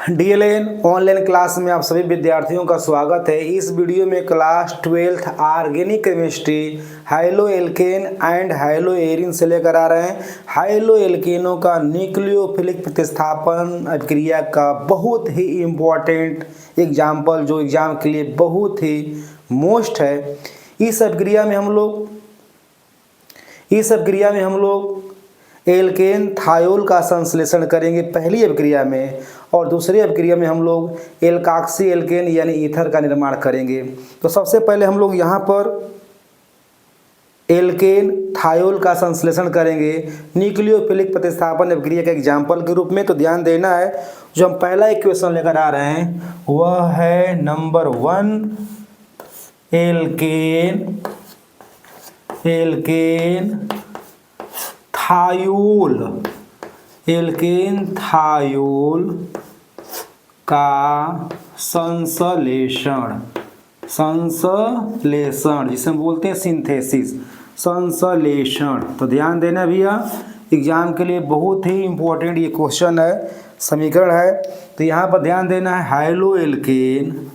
DLN online class में आप सभी विद्यार्थियों का स्वागत है। इस वीडियो में class 12th organic chemistry halo alkane and halo arene से लेकर आ रहे हैं। हाइलो एल्केनों का न्यूक्लियोफिलिक प्रतिस्थापन अभिक्रिया का बहुत ही इम्पोर्टेंट एग्जाम्पल जो एग्जाम के लिए बहुत ही मोस्ट है। इस अभिक्रिया में हम लोग एल्केन थायोल का संश्लेषण करेंगे पहली अभिक्रिया में, और दूसरी अभिक्रिया में हम लोग एल्काक्सी एल्केन यानी ईथर का निर्माण करेंगे। तो सबसे पहले हम लोग यहाँ पर एल्केन थायोल का संश्लेषण करेंगे न्यूक्लियोफिलिक प्रतिस्थापन अभिक्रिया के एग्जाम्पल के रूप में। तो ध्यान देना है, जो हम पहला इक्वेशन लेकर आ रहे हैं वह है नंबर 1 एल्केन थायोल का संश्लेषण जिसे हम बोलते हैं सिंथेसिस, संश्लेषण। तो ध्यान देना भैया, एग्जाम के लिए बहुत ही इम्पोर्टेंट ये क्वेश्चन है, समीकरण है। तो यहाँ पर ध्यान देना है, हाइलो एल्केन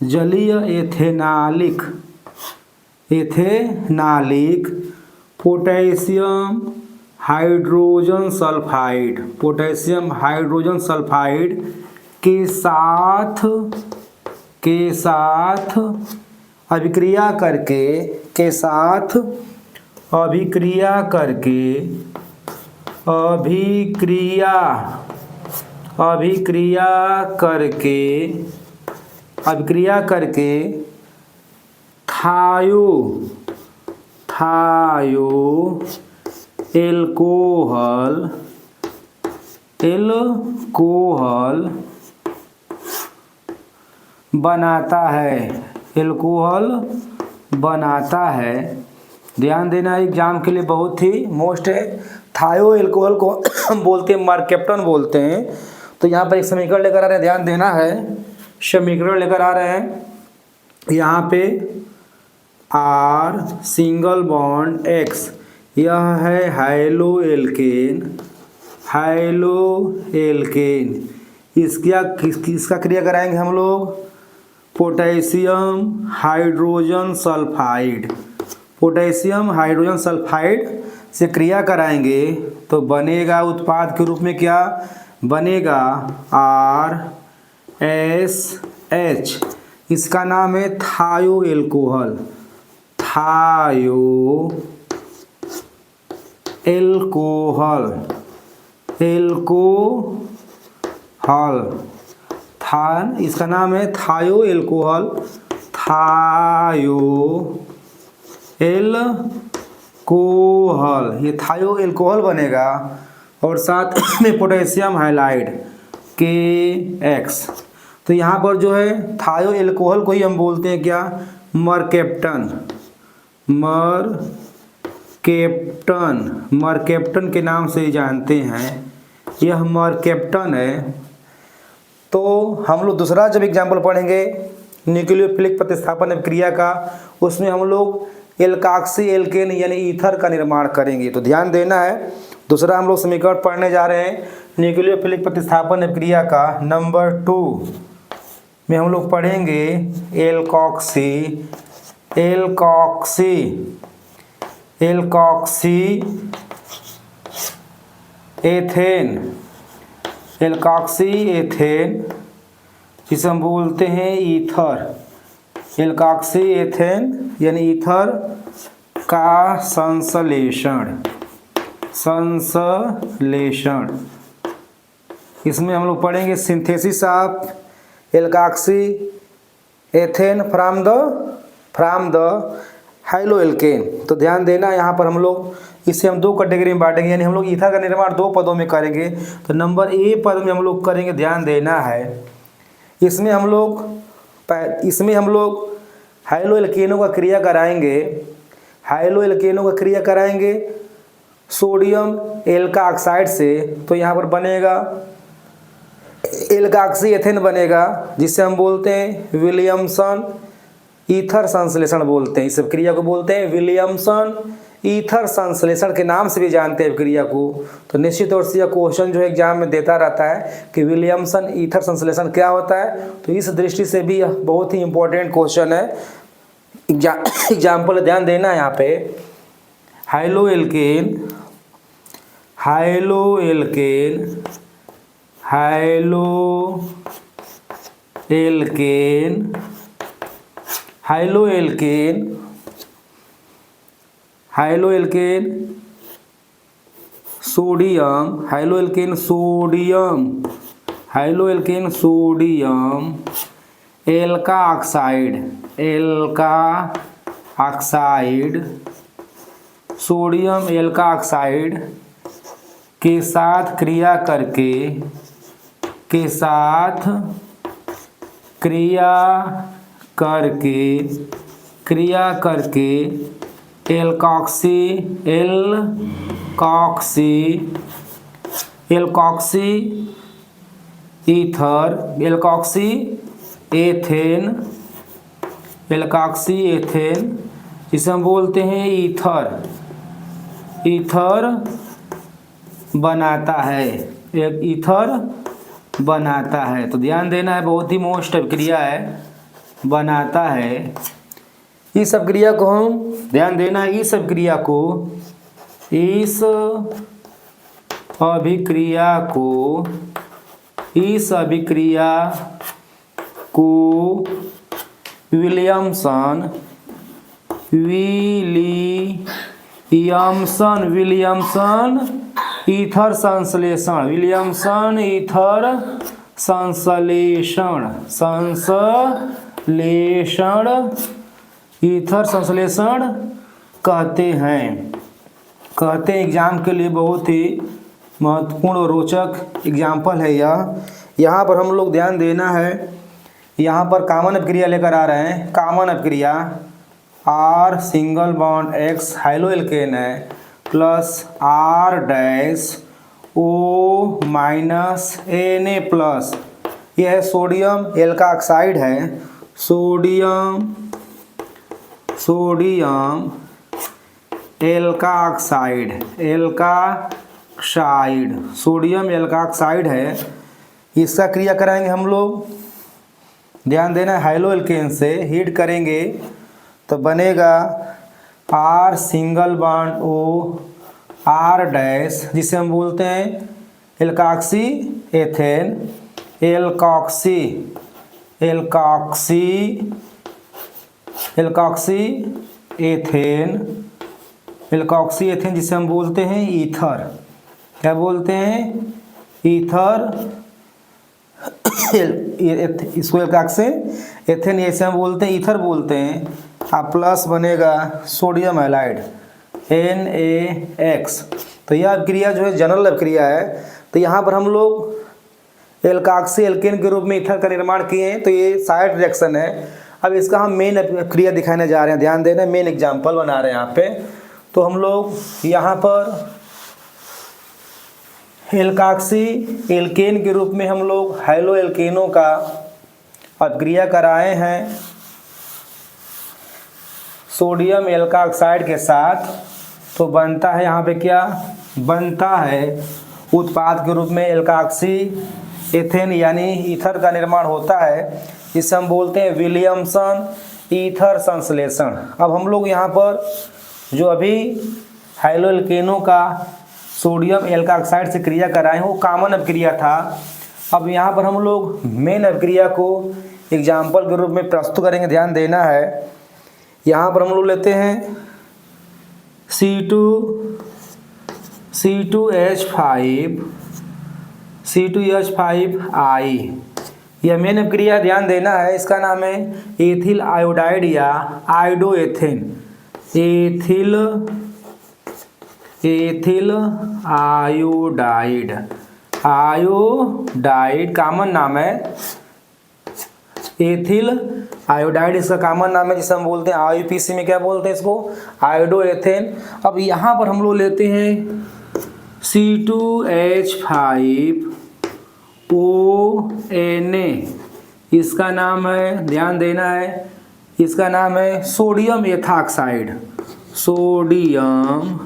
जलीय एथेनालिक पोटेशियम हाइड्रोजन सल्फाइड के साथ अभिक्रिया करके थायो एल्कोहल बनाता है। ध्यान देना, एग्जाम के लिए बहुत ही मोस्ट है। थायो एल्कोहल को हम बोलते हैं मरकेप्टन बोलते हैं। तो यहाँ पर एक समीकरण लेकर आ रहे हैं, ध्यान देना है, समीकरण लेकर आ रहे हैं। यहाँ पे R सिंगल बॉन्ड X, यह है हाइलो एल्केन। इसका क्रिया कराएंगे हम लोग पोटेशियम हाइड्रोजन सल्फाइड से क्रिया कराएंगे तो बनेगा उत्पाद के रूप में क्या बनेगा, RSH। इसका नाम है थायो एल्कोहल। इसका नाम है थायो एल्कोहल। ये थायो एल्कोहल बनेगा, और साथ में पोटेशियम हाइलाइड KX। तो यहाँ पर जो है थायो एल्कोहल को ही हम बोलते हैं क्या, मरकेप्टन के नाम से जानते हैं, यह मरकेप्टन है। तो हम लोग दूसरा जब एग्जाम्पल पढ़ेंगे न्यूक्लियोफिलिक प्रतिस्थापन अभिक्रिया का, उसमें हम लोग एल्काक्सी एल्केन यानी ईथर का निर्माण करेंगे। तो ध्यान देना है, दूसरा हम लोग समीकरण पढ़ने जा रहे हैं न्यूक्लियोफिलिक प्रतिस्थापन अभिक्रिया का। नंबर 2 में हम लोग पढ़ेंगे एल्काक्सी एथेन, जिसे हम बोलते हैं ईथर। एल्काक्सी एथेन यानी ईथर का संश्लेषण। इसमें हम लोग पढ़ेंगे synthesis of alkoxy ethane from the haloalkane. तो ध्यान देना, यहाँ पर हम लोग इसे हम दो कैटेगरी में बांटेंगे, यानी हम लोग ईथर का निर्माण दो पदों में करेंगे। तो नंबर ए पद में हम लोग करेंगे, ध्यान देना है, इसमें हम लोग हाइलो एल्केनों का क्रिया कराएंगे सोडियम एल्का ऑक्साइड से, तो यहाँ पर बनेगा एल्काक्सी एथेन बनेगा, जिसे हम बोलते हैं विलियमसन ईथर संश्लेषण बोलते हैं। इस क्रिया को बोलते हैं विलियमसन ईथर संश्लेषण के नाम से भी जानते हैं क्रिया को। तो निश्चित तौर से यह क्वेश्चन जो एग्जाम में देता रहता है कि विलियमसन ईथर संश्लेषण क्या होता है, तो इस दृष्टि से भी यह बहुत ही इंपॉर्टेंट क्वेश्चन है। एग्जाम्पल ध्यान देना है यहाँ पे, haloalkane haloalkane haloalkane haloalkane haloalkane sodium haloalkane sodium haloalkane sodium alkoxide sodium alkoxide के साथ क्रिया करके एल्कॉक्सी एथेन जिसे हम बोलते हैं ईथर बनाता है, एक ईथर बनाता है। तो ध्यान देना है, बहुत ही मोस्ट अभिक्रिया है, बनाता है। इस अभिक्रिया को हम ध्यान देना है, इस अभिक्रिया को विलियमसन ईथर संश्लेषण कहते हैं। एग्जाम के लिए बहुत ही महत्वपूर्ण और रोचक एग्जाम्पल है यह। यहाँ पर हम लोग ध्यान देना है, यहाँ पर कॉमन अभिक्रिया लेकर आ रहे हैं। कॉमन अभिक्रिया R single bond X haloalkane है plus R dash O minus Na plus, यह है सोडियम एल्का ऑक्साइड है, sodium alkoxide sodium alkoxide है। इसका क्रिया कराएंगे हम लोग, ध्यान देना है, हाइलो एल्केन से हीट करेंगे तो बनेगा R single bond O R dash, जिसे हम बोलते हैं एल्कॉक्सी एथेन जिसे हम बोलते हैं ईथर। क्या बोलते हैं? ईथर। इसको एल्कॉक्सी एथेन ऐसे हम बोलते हैं, ईथर बोलते हैं। आप प्लस बनेगा सोडियम हैलाइड NaX। तो यह अभिक्रिया जो है जनरल अभिक्रिया है। तो यहाँ पर हम लोग एल्कॉक्सी एल्केन के रूप में ईथर का निर्माण किए हैं, तो ये साइड रिएक्शन है। अब इसका हम मेन अभिक्रिया दिखाने जा रहे हैं, ध्यान देना, मेन एग्जाम्पल बना रहे हैं यहाँ पे। तो हम लोग यहाँ पर एल्कॉक्सी एल्केन के रूप में हम लोग हाइलो एल्केनों का अभिक्रिया कराए हैं सोडियम एल्का ऑक्साइड के साथ। तो बनता है यहाँ पे क्या बनता है, उत्पाद के रूप में एल्कॉक्सी एथेन यानी ईथर का निर्माण होता है, जिसे हम बोलते हैं विलियमसन ईथर संश्लेषण। अब हम लोग यहाँ पर जो अभी हाइलो एल्केनों का सोडियम एल्का ऑक्साइड से क्रिया कराए हैं वो कॉमन अभिक्रिया था। अब यहाँ पर हम लोग मेन अभिक्रिया को एग्जाम्पल के रूप में प्रस्तुत करेंगे, ध्यान देना है। यहाँ पर हम लोग लेते हैं C2H5I, यह मेन अभिक्रिया, ध्यान देना है। इसका नाम है एथिल आयोडाइड या आयोडोएथेन। एथिल आयोडाइड कॉमन नाम है, एथिल आयोडाइड इसका कॉमन नाम है जिसे हम बोलते हैं IUPAC में क्या बोलते हैं इसको, आयोडो एथेन। अब यहाँ पर हम लोग लेते हैं C2H5ONa, इसका नाम है, ध्यान देना है, इसका नाम है sodium ethoxide, sodium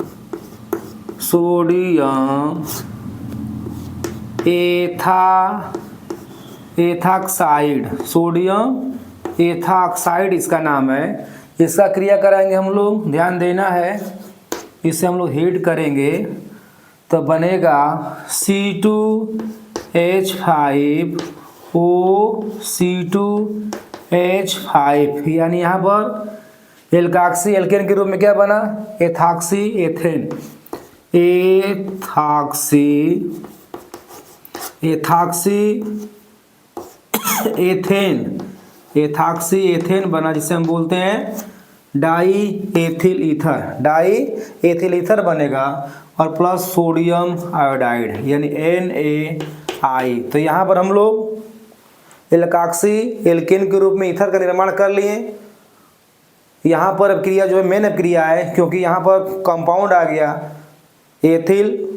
ethoxide, sodium ethoxide इसका नाम है। इसका क्रिया कराएंगे हम लोग, ध्यान देना है, इसे हम लोग हीट करेंगे तो बनेगा C2H5O, यानी यहाँ पर एल्काक्सी एल्केन के रूप में क्या बना, एथॉक्सी एथेन, एथॉक्सी एथेन बना, जिसे हम बोलते हैं डाई एथिल ईथर बनेगा, और प्लस सोडियम आयोडाइड यानी NaI। तो यहाँ पर हम लोग एल्काक्सी एल्केन के रूप में ईथर का निर्माण कर लिए। यहाँ पर अब क्रिया जो है मेन क्रिया है, क्योंकि यहाँ पर कंपाउंड आ गया एथिल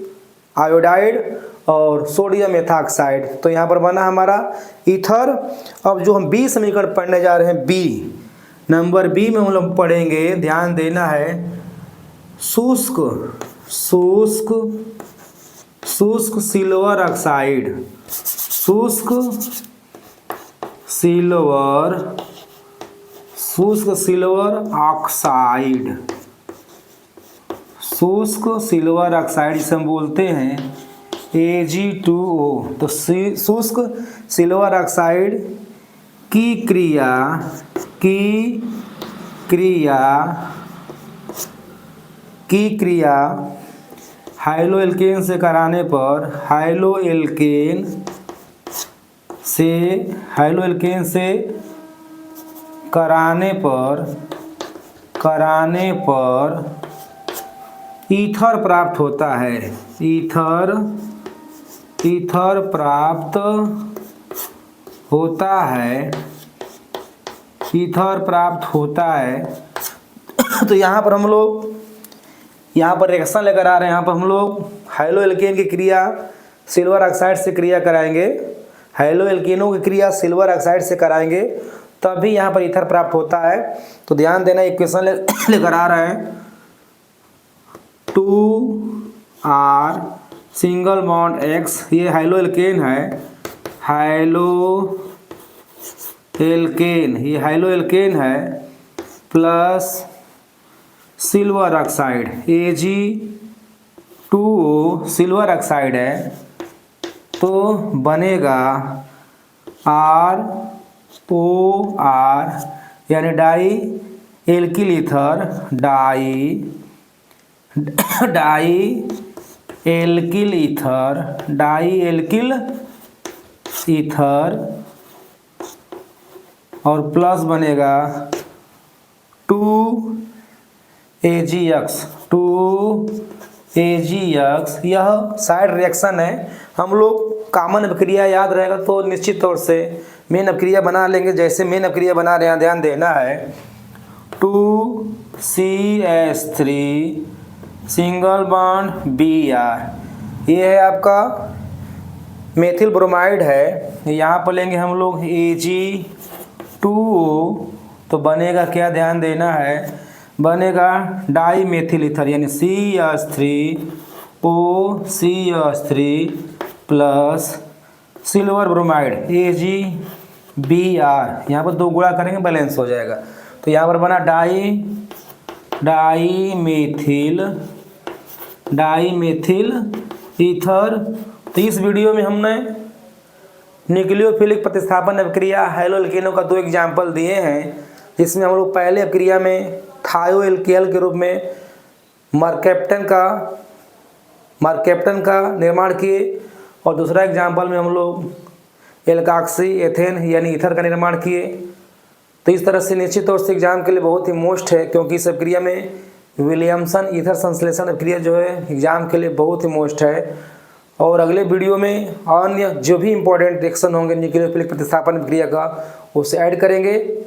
आयोडाइड और सोडियम एथॉक्साइड, तो यहाँ पर बना हमारा ईथर। अब जो हम बी समीकरण पढ़ने जा रहे हैं, बी नंबर बी में हम लोग पढ़ेंगे, ध्यान देना है, शुष्क सिल्वर ऑक्साइड, शुष्क सिल्वर ऑक्साइड जिसे हम बोलते हैं Ag2O। तो शुष्क सिल्वर ऑक्साइड की क्रिया हाइलोएल्केन से कराने पर ईथर प्राप्त होता है, ईथर प्राप्त होता है। तो यहाँ पर हम लोग रिएक्शन लेकर आ रहे हैं, यहाँ पर हम लोग हाइलोएल्केन की क्रिया सिल्वर ऑक्साइड से क्रिया कराएंगे, हाइलोएल्केनों की क्रिया सिल्वर ऑक्साइड से कराएंगे, तभी यहाँ पर ईथर प्राप्त होता है। तो ध्यान देना, इक्वेशन लेकर आ रहे हैं, 2R सिंगल बॉन्ड X, ये हाइलोएल्केन है, हाइलोएल्केन है, plus silver oxide Ag2O, silver oxide है, तो बनेगा ROR यानी डाई एल्किल ईथर और प्लस बनेगा 2AgX, यह साइड रिएक्शन है। हम लोग कॉमन अभिक्रिया याद रहेगा तो निश्चित तौर से मेन अभिक्रिया बना लेंगे। जैसे मेन अभिक्रिया बना रहे हैं, ध्यान देना है, 2CH3 सिंगल बॉन्ड Br, ये है आपका मेथिल ब्रोमाइड है, यहाँ पर लेंगे हम लोग Ag2O, तो बनेगा क्या, ध्यान देना है, बनेगा डाई मेथिल ईथर यानी CH3OCH3 plus silver bromide AgBr, यहाँ पर दो गुणा करेंगे बैलेंस हो जाएगा। तो यहाँ पर बना डाई मेथिल ईथर। तो इस वीडियो में हमने न्यूक्लियोफिलिक प्रतिस्थापन अभिक्रिया हाइलोएल्केनों का 2 एग्जाम्पल दिए हैं, जिसमें हम लोग पहले अभिक्रिया में थायोएल्केन के रूप में मरकैप्टन का निर्माण किए, और दूसरा एग्जाम्पल में हम लोग एल्काक्सी एथेन यानी ईथर का निर्माण किए। तो इस तरह से निश्चित तौर से एग्जाम के लिए बहुत ही मोस्ट है, क्योंकि इस अभिक्रिया में विलियमसन ईथर संश्लेषण अभिक्रिया जो है एग्जाम के लिए बहुत ही मोस्ट है। और अगले वीडियो में अन्य जो भी इंपॉर्टेंट रिएक्शन होंगे न्यूक्लियोफिलिक प्रतिस्थापन अभिक्रिया का, उसे ऐड करेंगे।